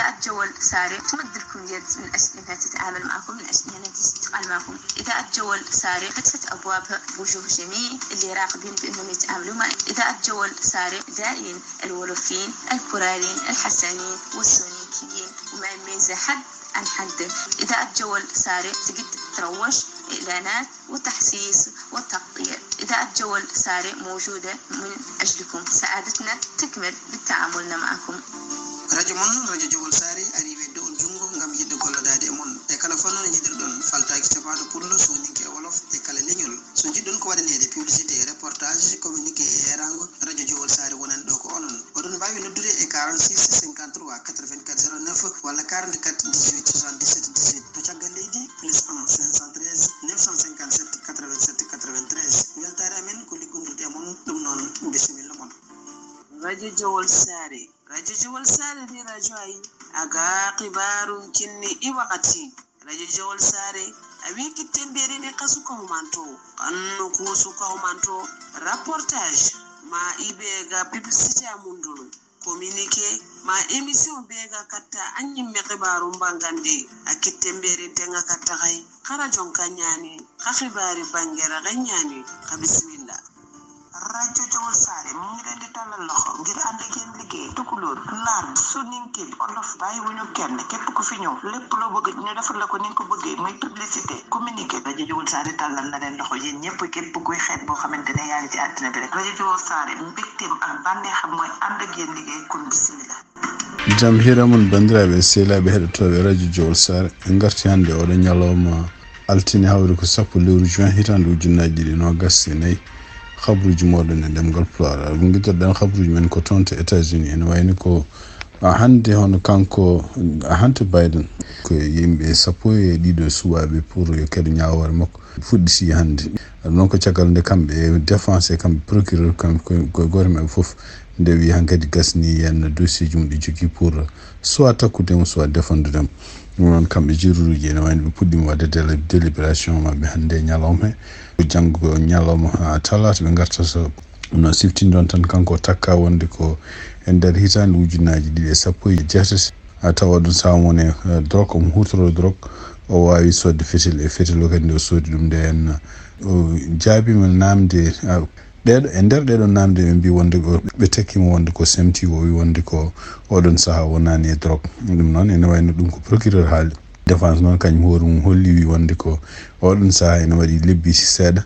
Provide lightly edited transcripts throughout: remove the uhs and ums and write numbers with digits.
إذا الجو سارع تمد لكم يد من أجل أنها تتعامل معكم، من أجل أنها تتفاعل معكم. إذا الجو سارع فتحت أبوابها بوجوه جميع اللي راغبين بأنهم يتعاملوا معه. إذا الجو سارع دائما الولوفين الكرالين الحسانين والسونيكيين وما يميز حد عن حد. إذا الجو سارع تقدر تروج إعلانات وتحسيس وتغطية. إذا الجو سارع موجودة من أجلكم، سعادتنا تكمل بالتعامل معكم. radio mon radio jogol sari arrivé do jungo ngam yidde golla dade mon e kala fanno jidir don faltaaki tabado pour le soninke wolof e kala leñol so jiddon ko wadanede publicité reportage communiqué erango radio jogol sari wonan do ko onon odon bawi noddude e 46 53 84 09 wala 44 18 77 18 to caggal leydi +1 513 957 87 93 weltare amen ko liggondude mon dum non bismillah mon radio jogol sari. Radio Jowol Sare ni radio ay aga xibaru kinni I wakati. Radio Jowol Sare abi kitembere ne kasuka humanto kanno kusuka humanto reportage ma ibega publicité amundulu communiqué ma émission bega katta anyimme xibaru mbangande akitembere tenga katta kay khara jonka nyani kha xibari bangera ganyani kha bismillah. Radio Jowol Sare mu ngi leen di tàllal loxo ngir ànd ak yéen liggéey tukulóor laan soninke olof bàyyi wuñu kenn képp ku fi ñëw lépp loo bëgg ñu defal la ko ni nga ko bëggee muy publicité communiqué. Radio Jowol Sare tàllal na leen loxo yéen ñëpp képp kuy xeet boo xamante ne yaa ngi ci àddina bi rek Radio Jowol Sare mbégteem ak bànneexam mooy ànd ak yéen liggéey kon bismillah. jam hiramon bandiraɓe sehlaɓe heɗotoɓe radio Jowol Sare garti hannde oɗo ñalawma altine hawri ko 10 lewru juin hitande ujunnaji ɗiɗi nogas e nayyi khabruji moɗon e demgal pulaar guitorɗen khabruji men ko toon to États-Unis ene wayni ko hande hono kanko Hunter Biden ko yimɓe 12 suwaɓe pour yo keɗo ñawore makko fuɗɗisi hande non ko caggal nde kamɓe défense e kamɓe procureur kamɓe ko gore maɓɓe foof nde wi hankadi gasni yenno dossier ji mum ɗi jogui pour soit takkudemo soit défendudemo ɗum noon kamɓe jiruruji ene wayno ɓe puɗɗima wadde délibération mabɓe hande ñalawma he janggo ñalawma ha talata ɓe gartata no siftini ɗon tan kanko takka wonde ko e nder hitande ujunnaji 2017 tawa ɗum sawmone drogue omo hutoro drogue o wawi sodde fetel e fetel o kadi o soodi ɗum nde henna o jaabima namde ɗeɗo e nder ɗeɗon namde ɓe mbi wonde ɓe tekkimo wonde ko semti o wi wonde ko oɗon saaha wonani e drogue ɗum noon ene wayno ɗum ko procureur haali défense noon kañum hoore mum holli wi wonde ko oɗon saaha ene waɗi lebbi seeɗa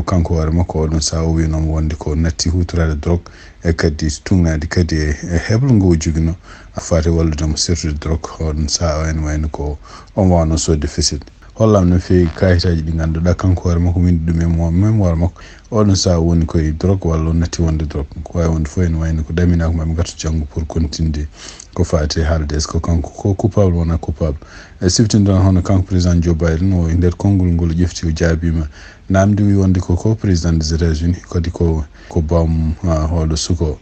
kanko hoore makko oɗon saaha o winoma wonde ko natti hutorade drogue e kadi tugnade kadi e heɓlo ngo o jogino fati walludemo sertude drogue oɗon saaha ene wayno ko on wawno sodde fesil hollam no fewi kayitaji ɗi ganduɗa kanko hoore makko windi ɗum e mémoire makko oɗon saaha woni koye drogue walla o natti wonde drogue ko wawi wonde fof ene wayno ko daminako maɓe garta janggo pour continude ko fati haalde est ce que kanko ko coupable wona coupable e siftinde ɗon hono kanko président Joe Biden o e nder konngol ngol ƴefti o jaabima namde wi wonde ko président des États-Unis kadi ko bam hoɗo suko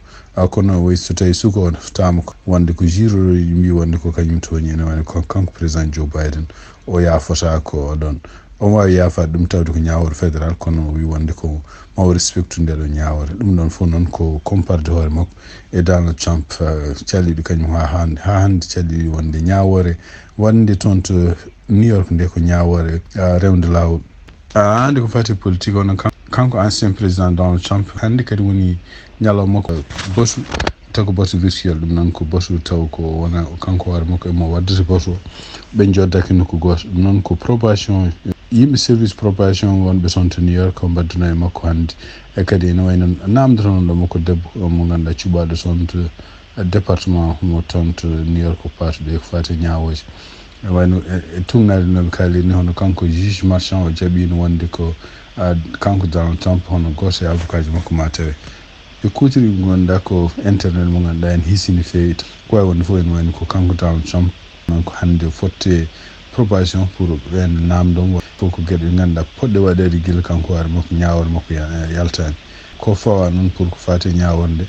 kono way so tawi suko o tama wonde ko juroro mbi wonde ko kañum toñi ene wayno kanko président Joe Biden o yafota ko ɗon on wawi yafade ɗum tawde ko ñawore fédéral kono o wi wonde ko maw respectu nde ɗo ñawore ɗum ɗon fof noon ko comparde hoore makko e Donald Trump calliɗo kañum ha hande calliɗi wonde ñawore wonde toon to New York nde ko ñawore rewde lawol hande ko fati politique ono kanko ancien président Donald Trump hande kadi woni ñalawma makko bosu taw ko bato virtuel ɗum noon ko bato taw ko wona kanko hoore makko emo waddata bato ɓe joddaki nokku goto ɗum noon ko probation yimɓe service probation wonɓe toon to New York ko mbaddano e makko hande e kadi ene wayno namdotono ɗo makko debbo mo ganduɗa cuɓaɗo toon to département mo toon to New York ko patuɗo ko fati ñawoje e wayno e tugnade noɓe kaalini hono kanko juge marchand o jaɓino wonde ko kanko Donald Trump hono goto e avocat ji makko ma tawe ɓe kutiri gonɗa ko internet mo ganduɗa en hisini fewi ko wawi wonde fof ene wayno ko kanko Donald Trump noon ko hande fotte probation pour ɓen namdom fof ko gueɗe ɗe ganduɗa poɗɗe waɗede guila kanko hoore makko ñawore makko yaltani ko fawa noon pour ko fati ñawonde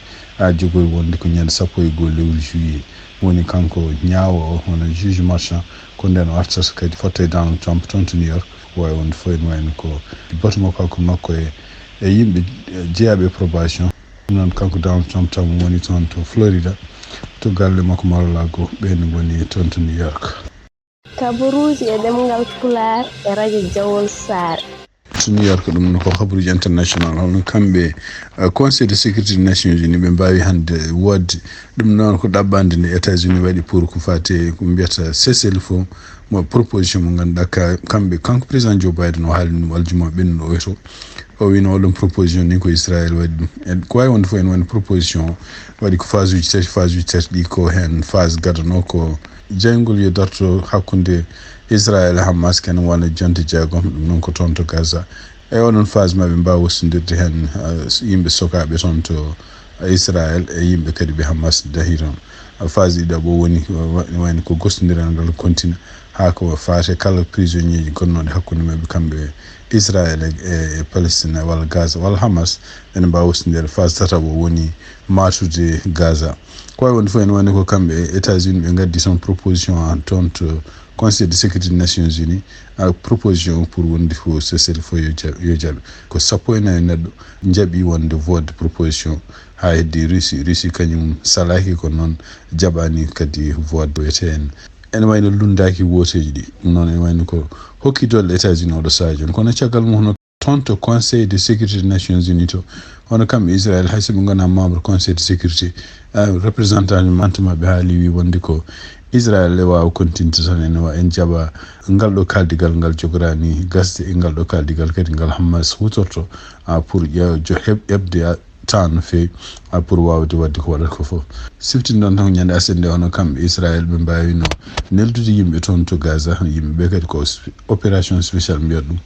jogoy wonde ko ñande 11 lewru juillet woni kanko ñaawo o hono juge marchand ko nden o artata kadi fotte Donald Trump toon to New York wawi wonde fof ene wayno ko bato makko e yimɓe jeeyaɓe probation ɗum noon kanko Donald Trump tan woni toon to Florida to galle makko Mar-a-Lago ɓen woni toon to New York. Kabaruji e ɗemngal Pulaar e radio Jawol Saare. to New York ɗum ko habaruji international hono kamɓe conseil de sécurité des nations unies ɓe mbawi hande wodde ɗum noon ko ɗaɓɓande nde États-Unis waɗi pour ko fate ko mbiyata cessez-le-feu mo proposition mo ganduɗa kamɓe kanko président Joe Biden o haalni ɗum aljuma ɓennuɗo o to o wino oɗon proposition ni ko Israël waɗi ɗum en ko wawi wonde fof en woni proposition waɗi ko phase uji tati ɗi ko hen phase gadano ko jeyngol yo darto hakkude Israël e Hamas ken wona jonte jeegom ɗum noon ko toon to Gaza e oɗon phase maɓe mbawa wossodirde hen yimɓe sokaɓe toon to Israël e yimɓe kadi ɓe Hamas dahi toon phase ɗiɗo bo woni wayno ko gostodiral ngal continue ha ko fate kala prisonnier ji gonnoɗe hakkude mabɓe kamɓe Israël e Palestine walla Gaza walla Hamas ene mbawa wostodire phase tataɓo woni matude Gaza ko wawi wonde fof ene woni ko kamɓe États-Unis ɓe gaddi son proposition toon to conseil de sécurité des nations unies proposition pour wonde ko cessez-le-feu yo jaaɓe ko 14 neɗɗo jaaɓi wonde vote proposition ha heddi Russie kañum salaki ko noon jaɓani kadi vote wiyete en ene wayno lundaki woteji ɗi ɗum noon ene wayno ko hokki dolle États-Unis oɗo saaha joni kono caggal mum hono toon to conseil de sécurité des nations unies to hono kamɓe Israël hayso ɓe gona membre conseil de sécurité représentant mante mabɓe haali wi wonde ko Israël e wawa continue tan en jaɓa ngal ɗo kaldigal ngal jogorani gasde e ngal ɗo kaldigal kadi ngal Hamas hutorto pour heɓde temps no fewi pour wawde wadde ko waɗata ko fof siftin ɗon tan ñande asende hono kamɓe Israël ɓe mbawino neldude yimɓe toon to Gaza yimɓeɓe kadi ko opération spécial mbiyat ɗum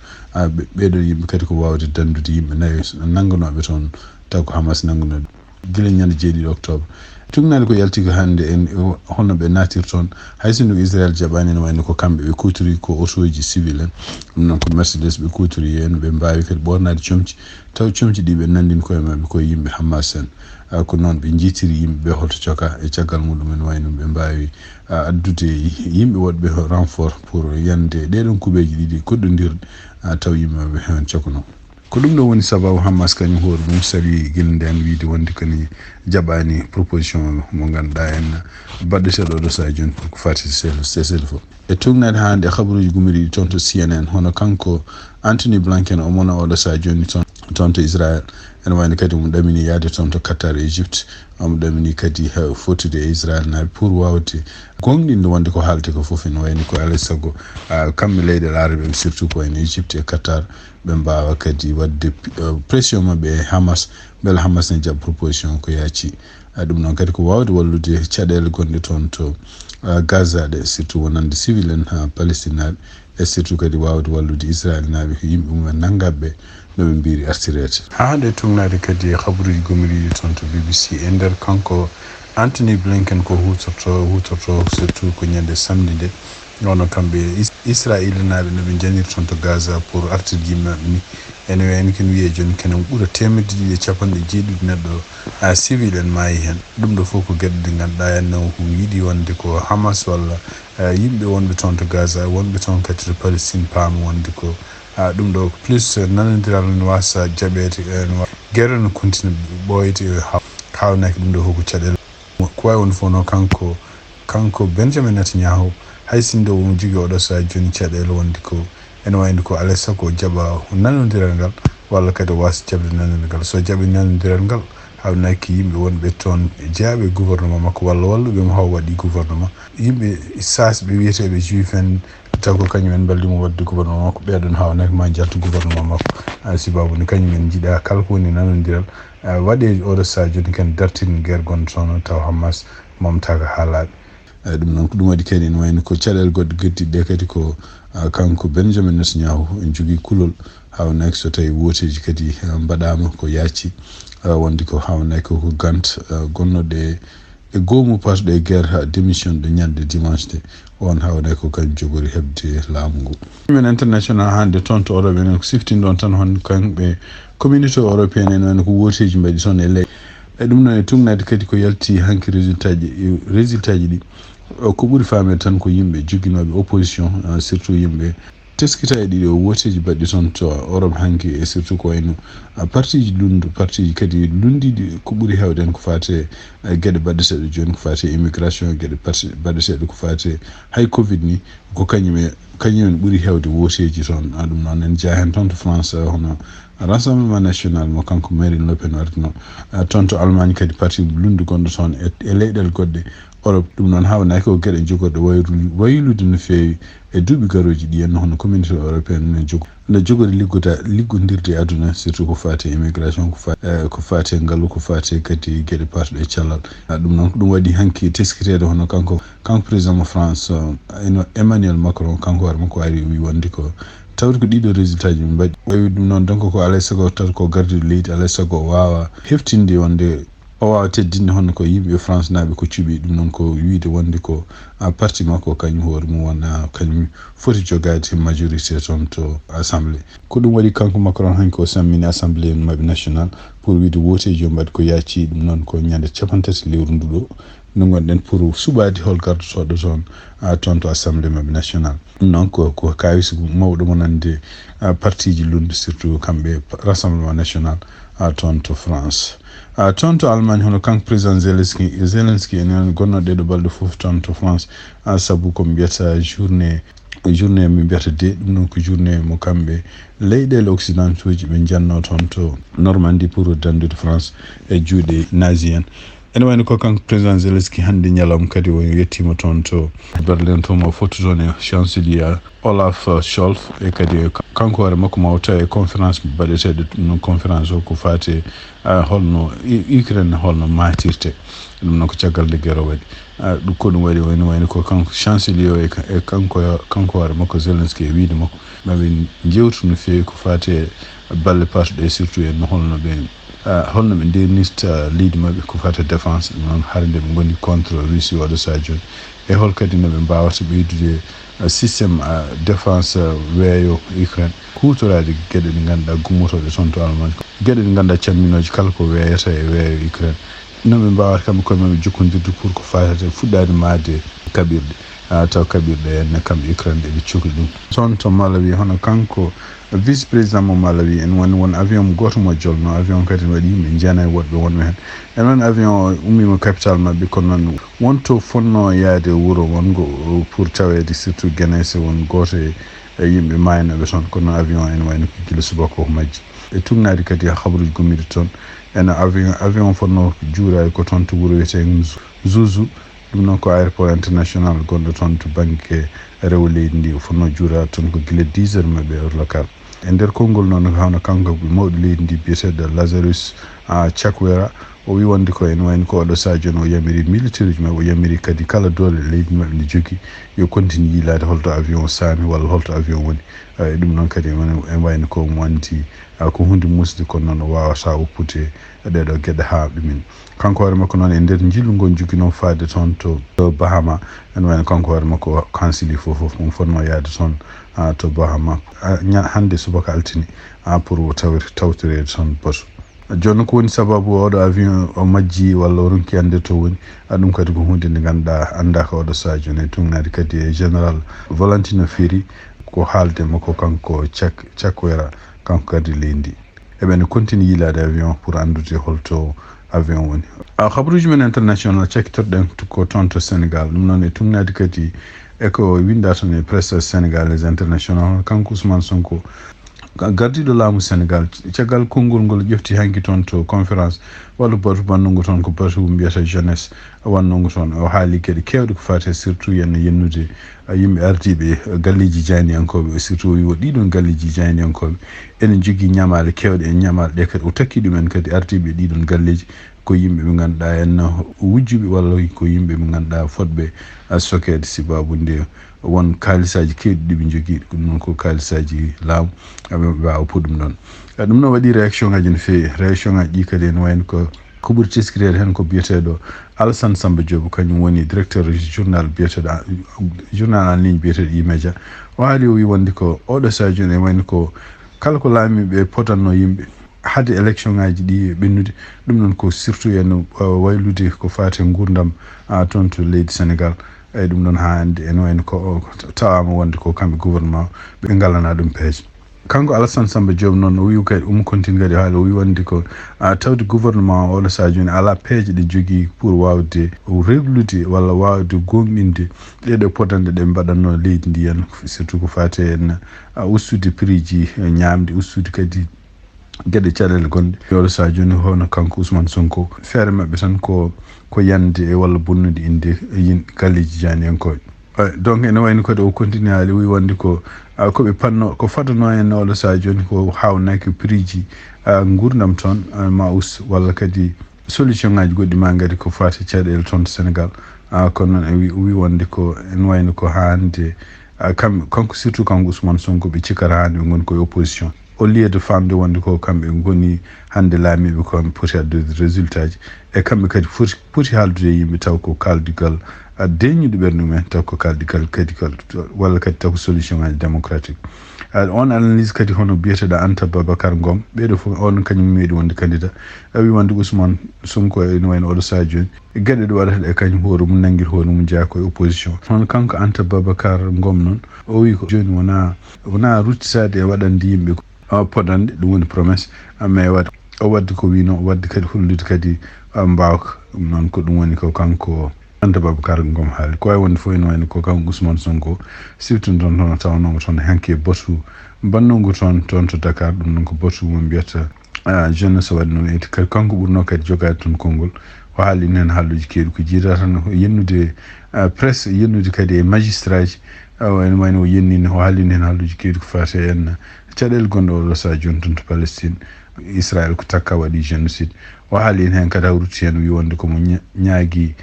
ɓeɗo yimɓe kadi ko wawde dandude yimɓe nayi nangganoɓe toon taw ko Hamas nangganoɓe guila ñande 7 octobre tugnade ko yalti ko hande en holno ɓe natir toon haysino Israël jaɓani ne wayno ko kamɓe ɓe kutori ko autoji civil en ɗum noon ko Mercedes ɓe kutori hen ɓe mbawi kadi ɓornade comci taw comci ɗi ɓe nandini koye mabɓe koye yimɓe Hamas en ko noon ɓe jiitiri yimɓeɓe holto coka e caggal muɗum en wayno ɓe mbawi addude yimɓe woɗɓe renfort pour yande ɗeɗon kuɓeji ɗiɗi goɗɗodirɗe taw yimɓeɓe hen cokno ko ɗum ɗo woni sababu Hamas kañum hoore mum sawi guila nden wiide wonde koni jaɓani proposition mo ganduɗa en baɗɗeteɗo ɗo saha joni pour ko fati cessez-le-feu e tugnade hande habaruji gumiriɗi toon to CNN hono kanko Anthony Blinken o mona oɗo saha joni toon to Israël ene wayno kadi mo ɗamini yaade toon to Qatar Égypte omo ɗamini kadi fottude e Israël naɓe pour wawde gonɗinde wonde ko haalte ko foof ene wayno ko alay saago kamɓe leyɗele arabe surtout ko wayno Égypte e Qatar ɓe mbawa kadi wadde pression mabɓe e Hamas beele Hamas ne jaɓa proposition ko yaaci ɗum noon kadi ko wawde wallude caɗele gonɗe toon to Gaza ɗe surtout wonande civil en Palestine naɓe e surtout kadi wawde wallude Israël naɓe ko yimɓe mumen nanggaɓe noɓe mbiri artirede ha hande tugnade kadi habaruji gomiriɗi toon to BBC e nder kanko Anthony Blinken ko hutorto surtout ko ñande samedi nde nono kamɓe Israël naɓe noɓe janiri toon to Gaza pour artirde yimɓeɓe ni ene wayno ken wiye joni kenen ɓuura 1,7 neɗɗo civil en maayi hen ɗum ɗo fof ko gueɗe ɗe ganduɗa en ko yiiɗi wonde ko Hamas walla yimɓe wonɓe toon to Gaza wonɓe toon kadi to Palestine paama wonde ko ɗum ɗo plus nanodiral ne wasa jaɓede guerre no continue ɓoyde hawnaki ɗum ɗo fof ko caɗele ko wawi wonde fof no kanko Benjamin Netanyahu haysindo omo jogui oɗo saha joni caɗele wonde ko ene wayno ko alay saago jaɓa nanodiral ngal walla kadi o wasa jaɓde nanodiral ngal so jaɓi nanodiral ngal hawnaki yimɓe wonɓe toon jeeyaɓe gouvernement makko walla walluɓemo haw waɗi gouvernement yimɓe sasɓe wiyeteɓe juif en taw ko kañum en ballimo wadde gouvernement makko ɓeɗon hawnaki ma jaltu gouvernement makko sibabude kañum en jiiɗa kala ko woni nanodiral waɗe oɗo saha joni ken dartin guerre gonɗo toon taw Hamas mamtaka haalaɓe ɗum noon ko ɗum waɗi kadi ene wayno ko caɗele goɗɗe geddiɗe kadi ko kanko Benjamin Netanyahu en jogui kulol hawnaki so tawi woteji kadi mbaɗama ko yaaci wonde ko hawnaki ko Gant gonnoɗe e goomu parɗo e guerre démission de ñande dimanche de on hawnaki ko kañum jogori heɓde laamu ngu men international hande toon to Europe enen ko siftin ɗon tan hon kamɓe communauté européenne en wayno ko woteji mbaɗi toon e leyɗe e ɗum noon e tugnade kadi ko yalti hanki résultat ji ɗi ko ɓuuri famede tan ko yimɓe joguinoɓe opposition surtout yimɓe teskita e ɗiɗi o woteji baɗɗi toon to Europe hanki e surtout ko wayno partiji lundu partiji kadi lundiɗi ko ɓuuri hewden ko fate gueɗe baɗɗeteɗe joni ko fate immigration gueɗe baɗɗeteɗe ko fate hay covid ni ko kañumen ɓuuri hewde woteji toon ɗum noon en jaa hen toon to France hono rassemblement national mo kanko Marine Le Pen wartino toon to Allemagne kadi parti lundu gonɗo toon e leyɗele goɗɗe Europe ɗum noon hawnaki ko gueɗe jogorɗe waylude no fewi e duuɓi garoji ɗi henno hono communauté européenne ne jogori liggodirde e aduna surtout ko fate immigration ko fate ngaalu ko fate kadi gueɗe parɗe e cellal ɗum noon ɗum waɗi hanki teskitede hono kanko président mo France Emmanuel Macron kanko war makko ari wi wonde ko tawde ko ɗiɗo résultat ji min mbaɗi wawi ɗum noon donc ko alay sago tawde ko gardude leydi alay sago wawa heftinde wonde o wawa teddinde hono ko yimɓe France naaɓe ko cuuɓi ɗum noon ko wiide wonde ko parti makko kañum hoore mum wona kañum foti jogade majorité toon to assemblée ko ɗum waɗi kanko Macron hanki o sammini assemblée mabɓe national pour wiide woteji o mbaɗi ko yacci ɗum noon ko ñande 80 lewru nduɗo no gonɗen pour suɓade hol gardotoɗo toon to assemblée mabɓe national ɗum noon ko kawisi mawɗo mo nande partiji lunde surtout kamɓe rassemblement national toon to France toon to Allemagne hono kanko président Zelensky enen gonno ɗeɗo balɗe fof toon to France saabu ko mbiyata journée mi mbiyata de ɗum noon ko journée mo kamɓe leyɗele occidentaux ji ɓe janno toon to Normandie pour dandude France e juuɗe nazi en ene wayno ko kanko président Zelensky hande ñalawma kadi o yettima toon to Berlin to mo foto toon e chancelier Olaf Scholz e kadi kanko hoore makko ma o tawa e conférence baɗeteɗe ɗum noon conférence o ko fate holno Ukraine holno matirte ɗum noon ko caggal nde guerre waɗi ɗum ko ɗum waɗi wayno ko kanko chancelier o e kanko hoore makko Zelensky e wiide makko maɓe jewtu no fewi ko fate balle parɗe surtout en holno ɓe ndernirta leydi mabɓe ko fate défense ɗum noon haade nde ɓe goni contre Russie oɗo saha joni e hol kadi no ɓe mbawata ɓeydude systéme défense weeyo Ukraine hutorade gueɗe ɗe ganduɗa gummotoɗe toon to Allemagne gueɗe ɗe ganduɗa camminoje kala ko weeyata e weeyo Ukraine no ɓe mbawata kamɓe koye maɓe jokkodirde pour ko fatata fuɗɗade maade kaɓirɗe taw kaɓirɗe henne kamɓe Ukraine ɗe ɓe cohli ɗum toon to Malawi hono kanko vice président mo Malawi en won avion mo goto mo jolno avion kadi waɗi yimɓe jeenayi woɗɓe wonɓe hen e noon avion o ummima capital mabɓe kono noon wonto fonno yaade wuuro wongo pour tawede surtout Guénesse won goto e yimɓe maynoɓe toon kono noon avion en wayno ko guila subaka ko majji e tugnadi kadi habaruji gommiɗe toon ene avion fonno juurade ko toon to wuuro wiyete Zouzou ɗum noon ko aéroport international gonɗo toon to banggue rewo leydi ndi o fonno juurade toon ko guila 10 heures mabɓe heure local e nder konngol noon hawno kanko mawɗo leydi ndi biyeteɗo Lazarus Chakwera o wi wonde ko en wayno ko oɗo saha joni o yamiri militaire uji mabɓe o yamiri kadi kala doole leydi mabɓe ndi jogui yo continue yiilade holto avion saami walla holto avion woni ɗum noon kadi en wayno ko wanti ko hunde musde kono noon o wawata woppude ɗeɗo gueɗe haaɓe min kanko hoore makko noon e nder jillugon jogui noon faade toon to Bahama en wayno kanko hoore makko kansili fof mum fonno yaade toon to Bahama hande subaka altini pour tawtorede toon bato joni ko woni sababu oɗo avion o majji walla o ronki ande to woni ɗum kadi ko hunde nde ganduɗa andaka oɗo saha joni e tugnade kadi e général Valentino Fieri ko haalde makko kanko Chakwera kanko kadi leydi eɓene continue yilade avion pour andude holto avion woni habaruji men international cakkitorɗen ko toon to Sénégal ɗum noon e tugnade kadi eko winda toon e presse sénégalaise international kanko Ousmane Sonko gardiɗo laamu Sénégal caggal konngol ngol ƴefti hanki toon to conférence walla batu wannungo toon ko batu mbiyata jeunesse wannungo toon o haali kadi kewɗe ko fate surtout yennude yimɓe ardiɓe galleji jayniyankoɓe surtout o wi o ɗiɗon galleji jayniyankoɓe enen jogui ñamale kewɗe en ñamale ɗe kadi o takki ɗumen kadi ardiɓe ɗiɗon galleji ko yimɓe ɓe ganduɗa en wujjuɓe walla ko yimɓe ɓe ganduɗa fodɓe sokede sibabude won kalisaji kewɗi ɗiɓe jogui ɗum noon ko kalisaji laamu aɓe wawa puɗum ɗon ɗum noon waɗi réaction ngaji no fewi réaction ngaji ɗi kadi en wayno ko ɓuuri teskirede hen ko biyeteɗo Alassane Samba Diop kañum woni directeur journal biyeteɗo journal en ligne biyeteɗo E-Media o haali o wi wonde ko oɗo saha joni e wayno ko kala ko laamiɓe potanno yimɓe hade élection ngaji ɗi ɓennude ɗum noon ko surtout en waylude ko fate gurdam toon to leydi Sénégal ay ɗum ɗon ha hande en wayno ko tawama wonde ko kamɓe gouvernement ɓe ngalana ɗum peeje. kanko Alassane Samba Diop noon o wi kadi continue kadi haala o wi wonde ko tawde gouvernement oɗo saha joni ala peeje ɗe jogui pour wawde reglude walla wawde gomɗinde ɗeɗo podanɗe ɗe mbaɗanno leydi ndi hen surtout ko fate en ustude prix ji ñamde ustude kadi gueɗe caɗele gonɗe oɗo saha joni hono kanko Ousmane Sonko feere mabɓe tan ko yande walla bonnude inde galleji jani en koye donc ene wayno kadi o continue haali wi wonde ko koɓe panno ko fadano en oɗo saha joni ko hawnaki prix ji gurdam toon ma us walla kadi solution ngaji goɗɗi ma gadi ko fati caɗele toon to Sénégal kono noon wi wonde ko en wayno ko hande kanko surtout kanko Ousmane Sonko ɓe cikkata hande ɓe goni koye opposition au lieu de famde wonde ko kamɓe goni hande laamiɓe ko poti addude résultat ji e kamɓe kadi poti haaldude yimɓe taw ko kaldigal deñuɗo ɓernde mumen taw ko kaldigal kadi walla kadi taw ko solution ngaji démocratique on analyse kadi hono biyeteɗo Anta Babacar Ngom ɓeɗo fof on kañum meeɗi wonde candidat wi wonde Ousmane Sonko ene wayno oɗo saha joni gueɗe ɗe waɗata e kañum hoore mum nanguir hoore mum jeeya koye opposition hono kanko Anta Babacar Ngom noon o wi ko joni wona ruttisade e waɗande yimɓe poɗande ɗum woni promesse mais o wadde ko wino o wadde kadi hollude kadi mbawka ɗum noon ko ɗum woni ko kanko Anta Babacar Ngom haali ko way wonde fof ene wayno ko kanko Ousmane Sonko surtout toon toon tawnoma toon hanke batu bannogo toon to Dakar ɗum noon ko batu mo mbiyata jeunesse waɗi noon eti kadi kanko ɓurno kadi jogade toon konngol o haalino hen haalluji kewɗi ko jiida tan yennude presse yennude kadi e magistrat ji ene wayno o yennino o haalino hen haalluji kewɗi ko fate en caɗele gonɗe oɗo saha joni toon to Palestine Israël ko takka waɗi génocide o haalino hen kadi hawruti hen wi wonde komo ñaagui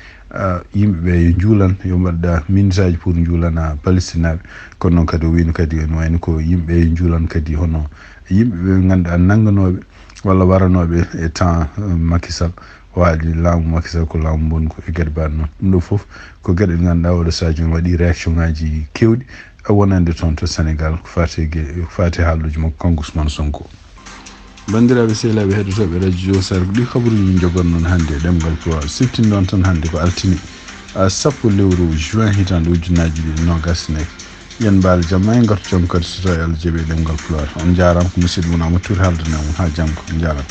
yimɓeɓe yo juulan yo mbaɗɗa minutaji pour juulana palestinaɓe kono noon kadi o wino kadi ene wayno ko yimɓe yo juulan kadi hono yimɓeɓe ganduɗa nangganoɓe walla waranoɓe e temps Macky Sall o haali laamu Macky Sall ko laamu bonko e gueɗe mbaɗe noon ɗum ɗo foof ko gueɗe ɗe ganduɗa oɗo saha joni waɗi réaction ngaji kewɗi wonande toon to Sénégal ko fate haalluji makko kanko Ousmane Sonko. bandiraɓe sehilaɓe heɗotoɓe radio Sar ɗi kabaruji min jogon noon hannde ɗemgal pulaar siftinɗon tan hannde ko altini 10 lewru juin hitande ujunnaji 2024 yen mbaal jamma e gartu jam kadi so tawi Allah jaaɓi ɗemgal pulaar on jarama ko musidɗo mon Amadou Touré haaldane on ha janggo on jarama.